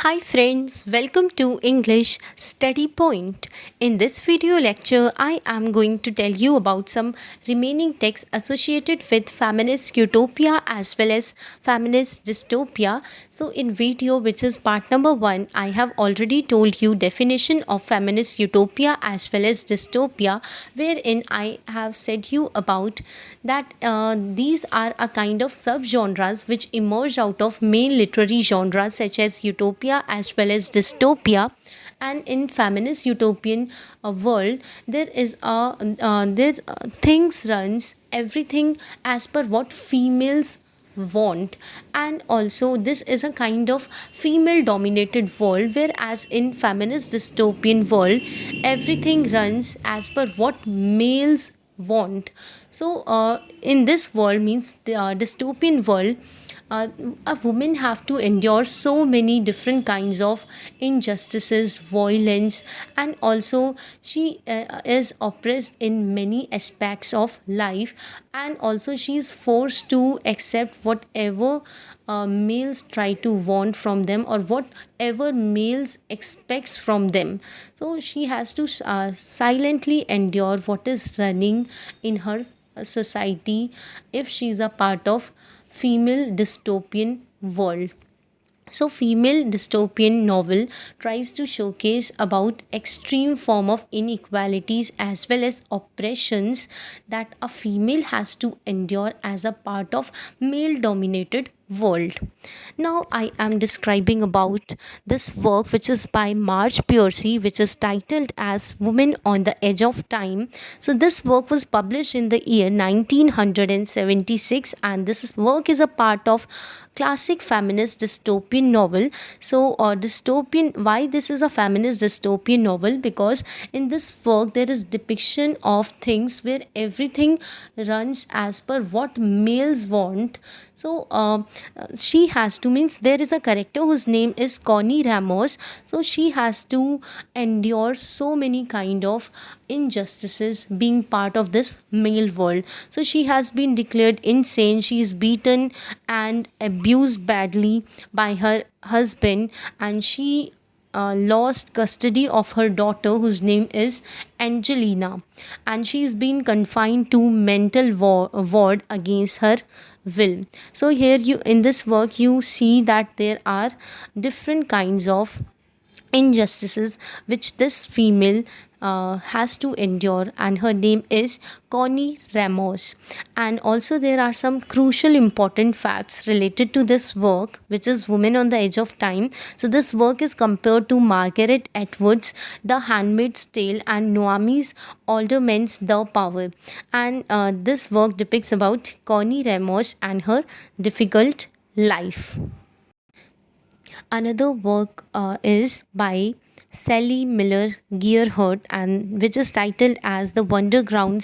Hi friends, welcome to English Study Point. In this video lecture, I am going to tell you about some remaining texts associated with feminist utopia as well as feminist dystopia. So in video which is part number 1, I have already told you definition of feminist utopia as well as dystopia, wherein I have said you about that these are a kind of subgenres which emerge out of main literary genres such as utopia as well as dystopia. And in feminist utopian world, there is a there things runs everything as per what females want, and also this is a kind of female dominated world, whereas in feminist dystopian world everything runs as per what males want. So in this world means dystopian world, uh, a woman have to endure so many different kinds of injustices, violence, and also she is oppressed in many aspects of life, and also she is forced to accept whatever males try to want from them or whatever males expects from them. So she has to silently endure what is running in her society if she is a part of female dystopian world. So female dystopian novel tries to showcase about extreme form of inequalities as well as oppressions that a female has to endure as a part of male dominated world. Now I am describing about this work which is by Marge Piercy, which is titled as Women on the Edge of Time. So this work was published in the year 1976, and this work is a part of classic feminist dystopian novel. So dystopian, why this is a feminist dystopian novel? Because in this work there is depiction of things where everything runs as per what males want. So she has to, means there is a character whose name is Connie Ramos. So she has to endure so many kind of injustices being part of this male world. So she has been declared insane, she is beaten and abused badly by her husband, and she lost custody of her daughter whose name is Angelina, and she's been confined to mental ward against her will. So here you, in this work you see that there are different kinds of injustices which this female has to endure, and her name is Connie Ramos. And also there are some crucial important facts related to this work, which is Women on the Edge of Time. So this work is compared to Margaret Atwood's The Handmaid's Tale and Noami's Alderman's The Power. And this work depicts about Connie Ramos and her difficult life. Another work is by Sally Miller Gearhart, and which is titled as The Wanderground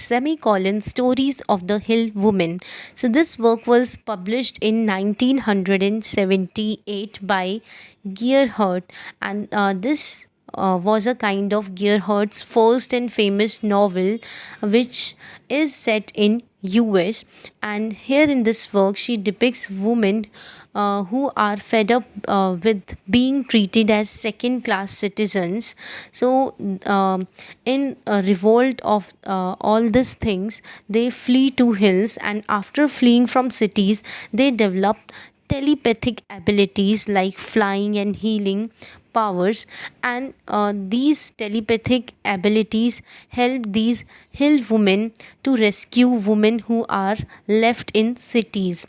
Stories of the Hill Woman. So this work was published in 1978 by Gearhart, and this was a kind of Gearhart's first and famous novel, which is set in US. And here in this work she depicts women who are fed up with being treated as second class citizens. So in a revolt of all these things, they flee to hills, and after fleeing from cities they develop telepathic abilities like flying and healing powers. And these telepathic abilities help these hill women to rescue women who are left in cities.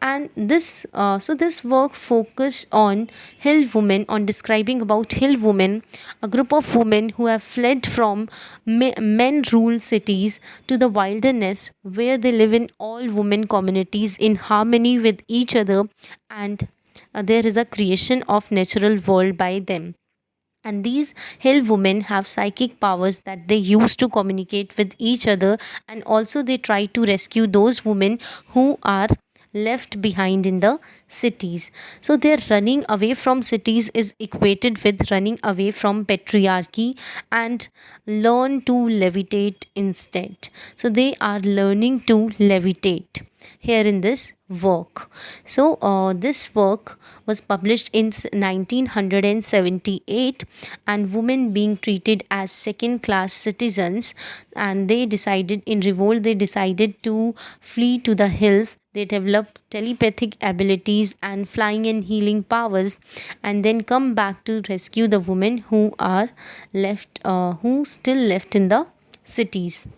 And this so this work focused on hill women, on describing about hill women, a group of women who have fled from men ruled cities to the wilderness, where they live in all women communities in harmony with each other, and there is a creation of natural world by them. And these hill women have psychic powers that they use to communicate with each other, and also they try to rescue those women who are left behind in the cities. So their running away from cities is equated with running away from patriarchy, and learn to levitate instead. So they are learning to levitate. here in this work. So this work was published in 1978, and women being treated as second class citizens, and they decided in revolt, they decided to flee to the hills. They developed telepathic abilities and flying and healing powers, and then come back to rescue the women who are left, who still left in the cities.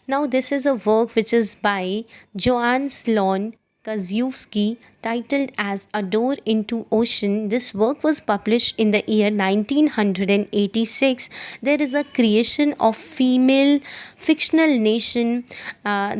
Now, this is a work which is by Joan Slonczewski, titled as A Door into Ocean. This work was published in the year 1986. There is a creation of female fictional nation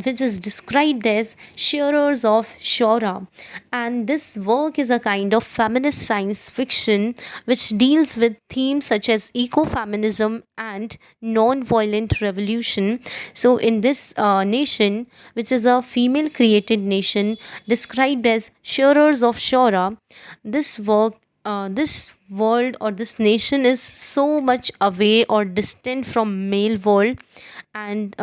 which is described as Shearers of Shora. And this work is a kind of feminist science fiction which deals with themes such as ecofeminism and non-violent revolution. So in this nation, which is a female created nation described as Shearers of Shora, this world or this nation is so much away or distant from male world, and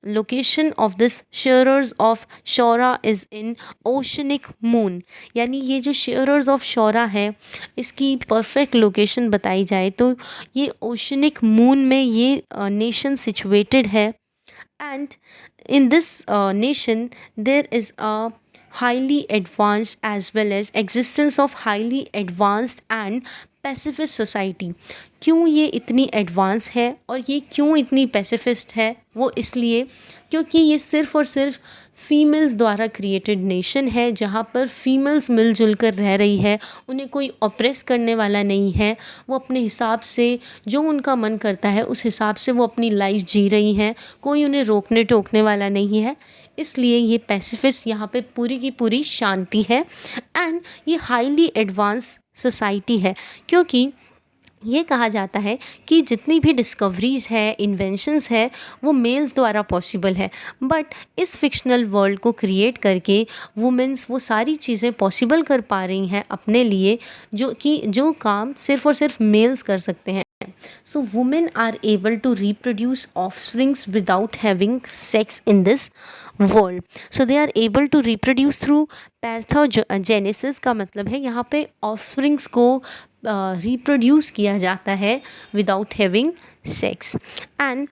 location of this Shearers of Shora is in oceanic moon. यानी ये जो Shearers of Shora है, इसकी perfect location बताई जाए तो ये oceanic moon में ये नेशन सिचुएटेड है. And in this nation there is a highly advanced as well as existence of highly advanced and pacifist society. क्यों ये इतनी एडवांस है और ये क्यों इतनी पैसिफिस्ट है? वो इसलिए क्योंकि ये सिर्फ़ और सिर्फ फीमेल्स द्वारा क्रिएटेड नेशन है, जहाँ पर फीमेल्स मिलजुल कर रह रही है. उन्हें कोई ऑप्रेस करने वाला नहीं है. वो अपने हिसाब से जो उनका मन करता है उस हिसाब से वो अपनी लाइफ जी रही हैं. कोई उन्हें रोकने टोकने वाला नहीं है. इसलिए ये पैसिफिस्ट यहाँ पे पूरी की पूरी शांति है. एंड ये हाईली एडवांस सोसाइटी है, क्योंकि ये कहा जाता है कि जितनी भी डिस्कवरीज़ है, इन्वेंशंस है, वो मेल्स द्वारा पॉसिबल है. बट इस फिक्शनल वर्ल्ड को क्रिएट करके वुमेंस वो सारी चीज़ें पॉसिबल कर पा रही हैं अपने लिए, जो काम सिर्फ़ और सिर्फ मेल्स कर सकते हैं. So women are able to reproduce offsprings without having sex in this world. So they are able to reproduce through parthenogenesis. का मतलब है यहाँ पे offsprings को reproduce किया जाता है without having sex. And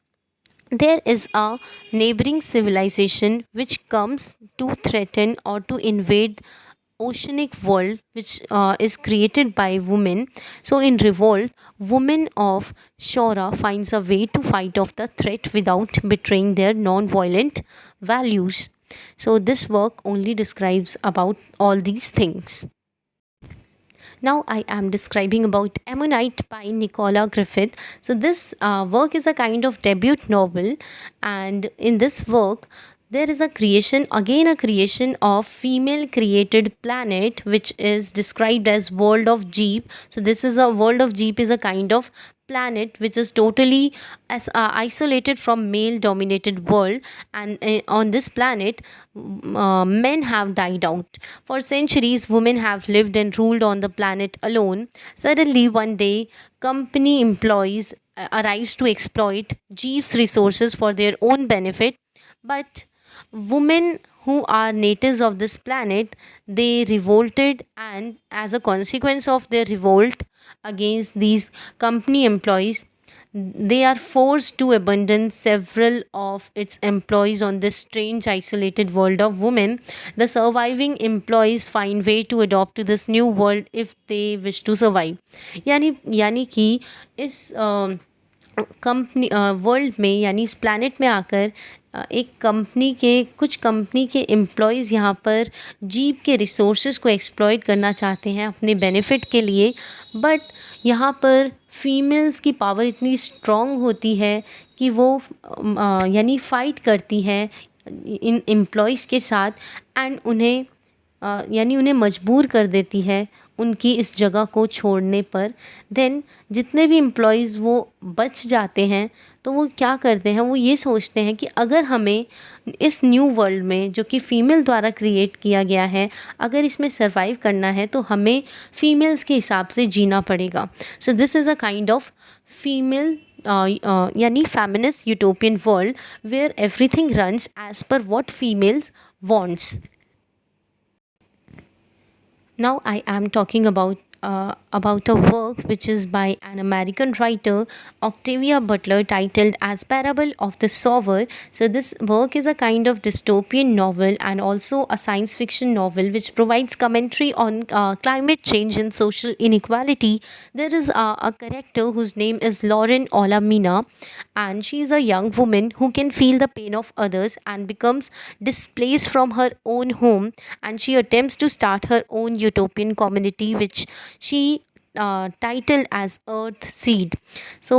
there is a neighboring civilization which comes to threaten or to invade oceanic world, which is created by women. So in revolt, women of Shora finds a way to fight off the threat without betraying their non-violent values. So this work only describes about all these things. Now I am describing about Ammonite by Nicola Griffith. So this work is a kind of debut novel, and in this work there is a creation of female created planet which is described as world of Jeep. So this is a world of Jeep is a kind of planet which is totally isolated from male dominated world, and on this planet men have died out. For centuries women have lived and ruled on the planet alone. Suddenly one day company employees arrives to exploit Jeep's resources for their own benefit. But women who are natives of this planet, they revolted, and as a consequence of their revolt against these company employees, they are forced to abandon several of its employees on this strange isolated world of women. The surviving employees find way to adopt to this new world if they wish to survive. यानी कि इस company world में, यानी इस planet में आकर कुछ company के एम्प्लॉयज़ यहाँ पर जीप के रिसोर्सेज को एक्सप्लॉइट करना चाहते हैं अपने बेनिफिट के लिए. बट यहाँ पर फीमेल्स की पावर इतनी स्ट्रॉन्ग होती है कि वो यानी फ़ाइट करती है इन एम्प्लॉयज़ के साथ, एंड उन्हें मजबूर कर देती है उनकी इस जगह को छोड़ने पर देन जितने भी एम्प्लॉयज़ वो बच जाते हैं तो वो क्या करते हैं, वो ये सोचते हैं कि अगर हमें इस न्यू वर्ल्ड में जो कि फ़ीमेल द्वारा क्रिएट किया गया है, अगर इसमें सर्वाइव करना है तो हमें फ़ीमेल्स के हिसाब से जीना पड़ेगा. So this is a kind of female यानी feminist utopian world where everything runs as per what females wants. Now I am talking about a work which is by an American writer, Octavia Butler, titled as Parable of the Sower. So this work is a kind of dystopian novel and also a science fiction novel which provides commentary on climate change and social inequality. There is a character whose name is Lauren Olamina, and she is a young woman who can feel the pain of others and becomes displaced from her own home, and she attempts to start her own utopian community which she titled as Earth Seed. So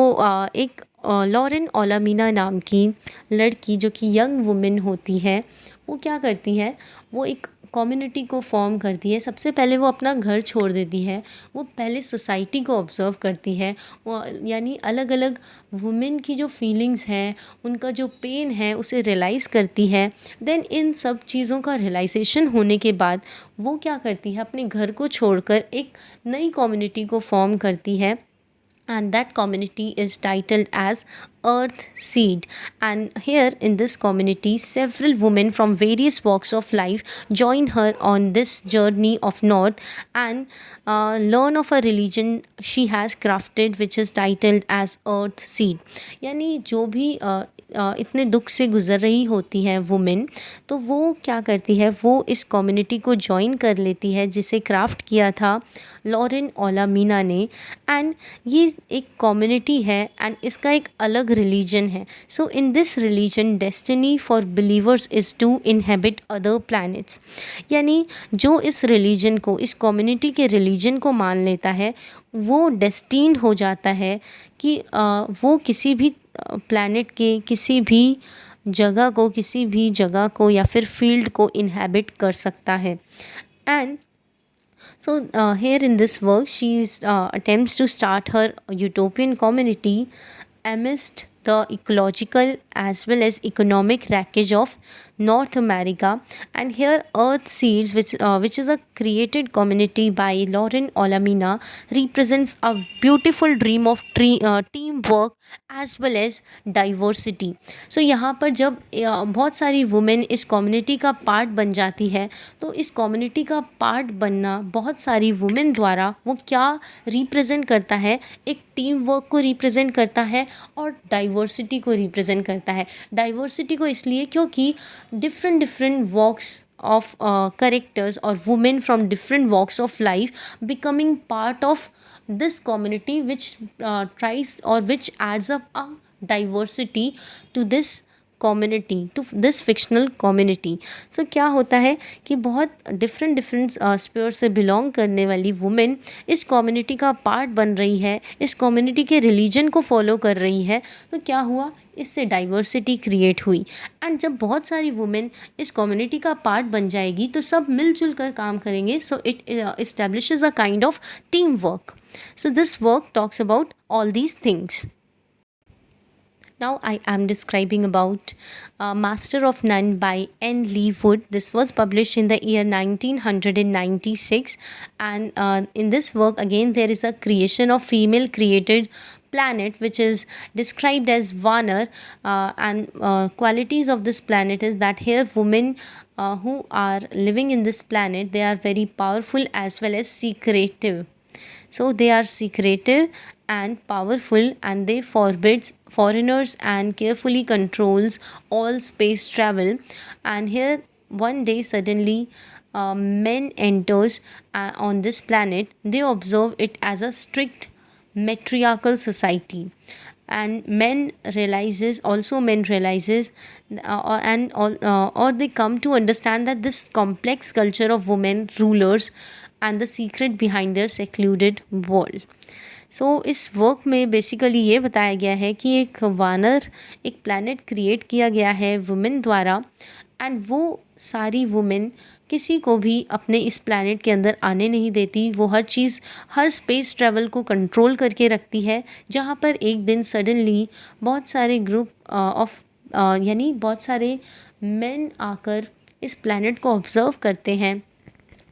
एक Lauren ओलामिना नाम की लड़की जो कि young women होती है, वो क्या करती है, वो एक कम्युनिटी को फॉर्म करती है. सबसे पहले वो अपना घर छोड़ देती है, वो पहले सोसाइटी को ऑब्ज़र्व करती है, वो यानी अलग अलग वुमेन की जो फीलिंग्स हैं, उनका जो पेन है उसे रियलाइज़ करती है. देन इन सब चीज़ों का रियलाइजेशन होने के बाद वो क्या करती है, अपने घर को छोड़कर एक नई कम्युनिटी को फॉर्म करती है, and that community is titled as Earth Seed. And here in this community several women from various walks of life join her on this journey of north and learn of a religion she has crafted which is titled as Earth Seed. यानी जो भी इतने दुख से गुज़र रही होती है वुमेन, तो वो क्या करती है, वो इस कम्युनिटी को ज्वाइन कर लेती है जिसे क्राफ्ट किया था लॉरेन ओलामिना ने. एंड ये एक कम्युनिटी है एंड इसका एक अलग रिलीजन है. So in this religion destiny for believers is to inhabit other planets. यानी जो इस रिलीजन को, इस कम्युनिटी के रिलीजन को मान लेता है, वो डेस्टिन्ड हो जाता है कि वो किसी भी प्लैनेट के किसी भी जगह को या फिर फील्ड को इनहेबिट कर सकता है. And so here in this work she attempts to start her utopian community amidst the ecological as well as economic wreckage of North America. And here Earth Seeds, which is a created community by Lauren Olamina, represents a beautiful dream of teamwork as well as diversity. So यहाँ पर जब बहुत सारी women इस community का part बन जाती है, तो इस कम्युनिटी का पार्ट बनना बहुत सारी वुमेन द्वारा वो क्या रिप्रेजेंट करता है, एक टीम वर्क को रिप्रेजेंट करता है और डाइवर्सिटी को रिप्रेजेंट करता है. डाइवर्सिटी को इसलिए क्योंकि different walks of characters or women from different walks of life becoming part of this community which tries or which adds up a diversity to this community, to this fictional community. So क्या होता है कि बहुत different spare से belong करने वाली women इस community का पार्ट बन रही है, इस कम्युनिटी के रिलीजन को फॉलो कर रही है, तो क्या हुआ, इससे डाइवर्सिटी क्रिएट हुई. एंड जब बहुत सारी वुमेन इस कम्युनिटी का पार्ट बन जाएगी तो सब मिलजुल कर काम करेंगे. So it establishes a kind of team work. So this work talks about all these things. Now I am describing about Master of None by N. Lee Wood. This was published in the year 1996, and in this work again there is a creation of female created planet which is described as Wanner, and qualities of this planet is that here women who are living in this planet, they are very powerful as well as secretive. So they are secretive and powerful, and they forbids foreigners and carefully controls all space travel. And here one day suddenly men enters on this planet. They observe it as a strict matriarchal society, and men realizes or they come to understand that this complex culture of women rulers and the secret behind their secluded world. सो इस work में basically ये बताया गया है कि एक वानर, एक प्लैनेट क्रिएट किया गया है वुमेन द्वारा, एंड वो सारी वुमेन किसी को भी अपने इस प्लैनेट के अंदर आने नहीं देती। वो हर चीज़, हर स्पेस ट्रैवल को कंट्रोल करके रखती है। जहाँ पर एक दिन सडनली बहुत सारे ग्रुप ऑफ यानी बहुत सारे मेन आकर इस प्लैनेट को ऑब्ज़र्व करते हैं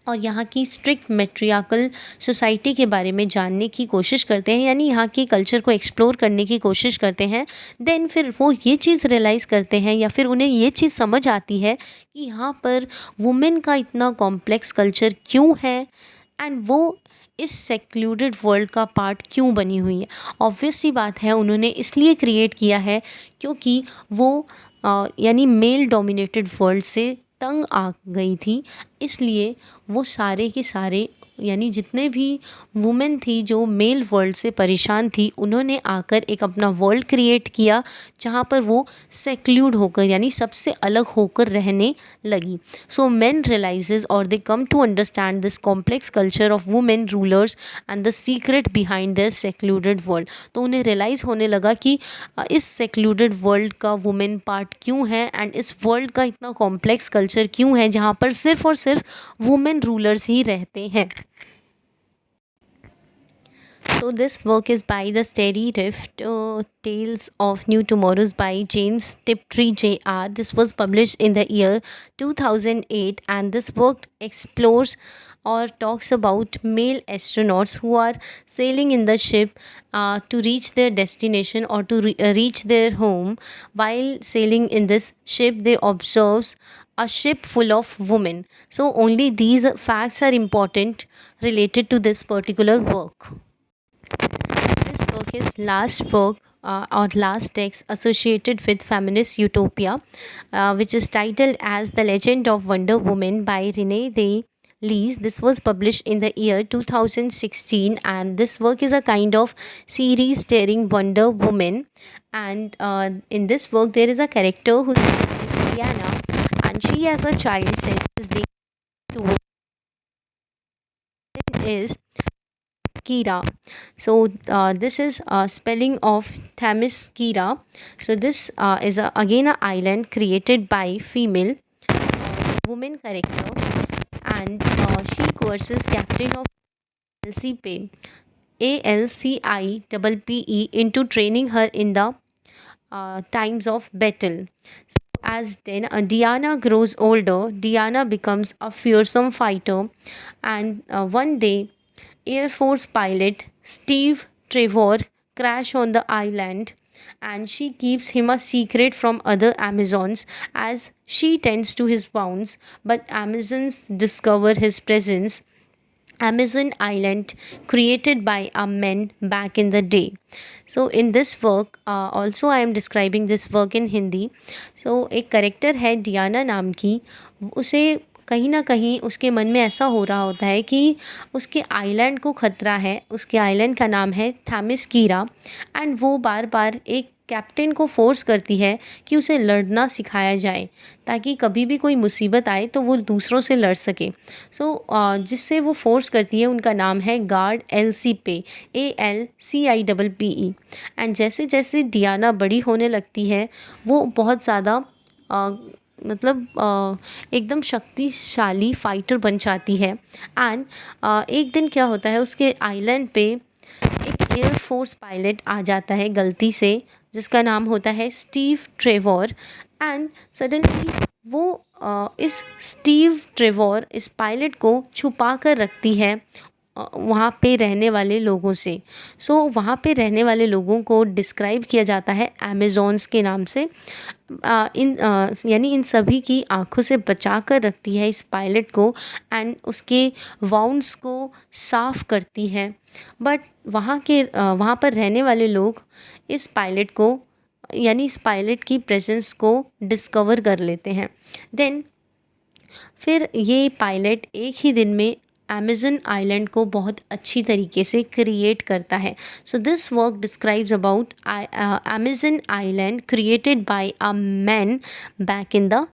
और यहाँ की स्ट्रिक्ट मैट्रियार्कल सोसाइटी के बारे में जानने की कोशिश करते हैं, यानी यहाँ की कल्चर को एक्सप्लोर करने की कोशिश करते हैं। देन फिर वो ये चीज़ रियलाइज़ करते हैं या फिर उन्हें ये चीज़ समझ आती है कि यहाँ पर वुमेन का इतना कॉम्प्लेक्स कल्चर क्यों है एंड वो इस सेक्लूडेड वर्ल्ड का पार्ट क्यों बनी हुई है। ऑब्वियस सी बात है, उन्होंने इसलिए क्रिएट किया है क्योंकि वो यानी मेल डोमिनेटेड वर्ल्ड से तंग आ गई थी। इसलिए वो सारे के सारे यानी जितने भी वुमेन थी जो मेल वर्ल्ड से परेशान थी, उन्होंने आकर एक अपना वर्ल्ड क्रिएट किया जहाँ पर वो सेक्लूड होकर यानी सबसे अलग होकर रहने लगी। सो मेन रियलाइजेज और they come to understand this complex culture of women rulers and the secret behind their secluded world. तो उन्हें रियलाइज़ होने लगा कि इस सेक्लूडेड वर्ल्ड का वुमेन पार्ट क्यों है एंड इस वर्ल्ड का इतना कॉम्प्लेक्स कल्चर क्यों है जहाँ पर सिर्फ और सिर्फ वुमेन रूलर्स ही रहते हैं। So this work is by the Starry Rift Tales of New Tomorrows by James Tiptree Jr. This was published in the year 2008 and this work explores or talks about male astronauts who are sailing in the ship to reach their destination or to reach their home. While sailing in this ship, they observes a ship full of women. So only these facts are important related to this particular work. This book is last book or last text associated with feminist Utopia, which is titled as The Legend of Wonder Woman by Renae. This was published in the year 2016 and this work is a kind of series starring Wonder Woman, and in this work there is a character whose name is Diana and she as a child senses danger to women is Kira. So this is spelling of Thamis Kira. So this is again a island created by female woman character, and she coerces captain of LCP ALCIPPE into training her in the times of battle. So as then Diana grows older, Diana becomes a fearsome fighter, and one day Air Force pilot Steve Trevor crash on the island and she keeps him a secret from other Amazons as she tends to his wounds, but Amazons discover his presence. Amazon island created by a man back in the day. So in this work also I am describing this work in Hindi. So एक character है Diana नाम की, उसे कहीं ना कहीं उसके मन में ऐसा हो रहा होता है कि उसके आइलैंड को ख़तरा है। उसके आइलैंड का नाम है थैमिस कीरा एंड वो बार बार एक कैप्टन को फोर्स करती है कि उसे लड़ना सिखाया जाए ताकि कभी भी कोई मुसीबत आए तो वो दूसरों से लड़ सके। सो जिससे वो फोर्स करती है उनका नाम है गार्ड LCP ALCIPPE। एंड जैसे जैसे डियाना बड़ी होने लगती है वो बहुत ज़्यादा एकदम शक्तिशाली फाइटर बन जाती है। एंड एक दिन क्या होता है, उसके आइलैंड पे एक एयरफोर्स पायलट आ जाता है गलती से जिसका नाम होता है स्टीव ट्रेवोर। एंड सडनली वो इस स्टीव ट्रेवोर इस पायलट को छुपा कर रखती है वहाँ पे रहने वाले लोगों से। सो वहाँ पे रहने वाले लोगों को डिस्क्राइब किया जाता है अमेज़ॉन्स के नाम से। यानी इन सभी की आँखों से बचा कर रखती है इस पायलट को एंड उसके वाउंड्स को साफ़ करती है। बट वहाँ पर रहने वाले लोग इस पायलट को यानी इस पायलट की प्रेजेंस को डिस्कवर कर लेते हैं। देन फिर ये पायलट एक ही दिन में अमेज़न आइलैंड को बहुत अच्छी तरीके से क्रिएट करता है। So this work describes about Amazon island created by a man back in the